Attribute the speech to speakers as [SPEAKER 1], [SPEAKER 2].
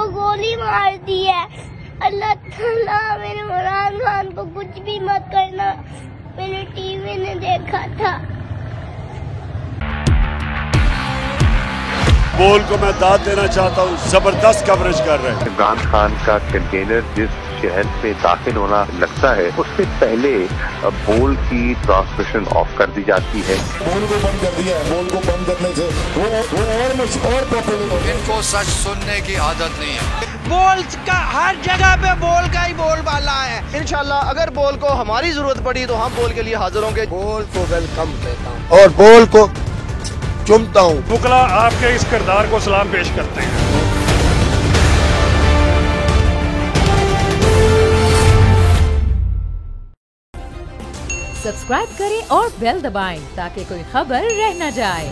[SPEAKER 1] को गोली मार दी है। अल्लाह ताला मेरे इमरान खान को कुछ भी मत करना, मैंने टीवी में देखा था।
[SPEAKER 2] बोल को मैं दाद देना चाहता हूँ, जबरदस्त कवरेज कर रहे हैं।
[SPEAKER 3] इमरान खान का कंटेनर जिस शहर में दाखिल होना लगता है, उससे पहले बोल की ट्रांसमिशन ऑफ कर दी जाती है।
[SPEAKER 4] बोल को बंद कर दिया है। बोल को बंद करने से वो और पॉपुलर।
[SPEAKER 5] इनको सच सुनने की आदत नहीं है।
[SPEAKER 6] बोल का हर जगह पे बोल का ही बोलबाला है। इंशाल्लाह अगर बोल को हमारी जरूरत पड़ी तो हम बोल के लिए हाजिर होंगे।
[SPEAKER 4] बोल को वेलकम कहता हूँ और बोल को चुमता हूँ।
[SPEAKER 2] बुकला आपके इस किरदार को सलाम पेश करते हैं।
[SPEAKER 7] सब्सक्राइब करें और बेल दबाएं ताकि कोई खबर रह न जाए।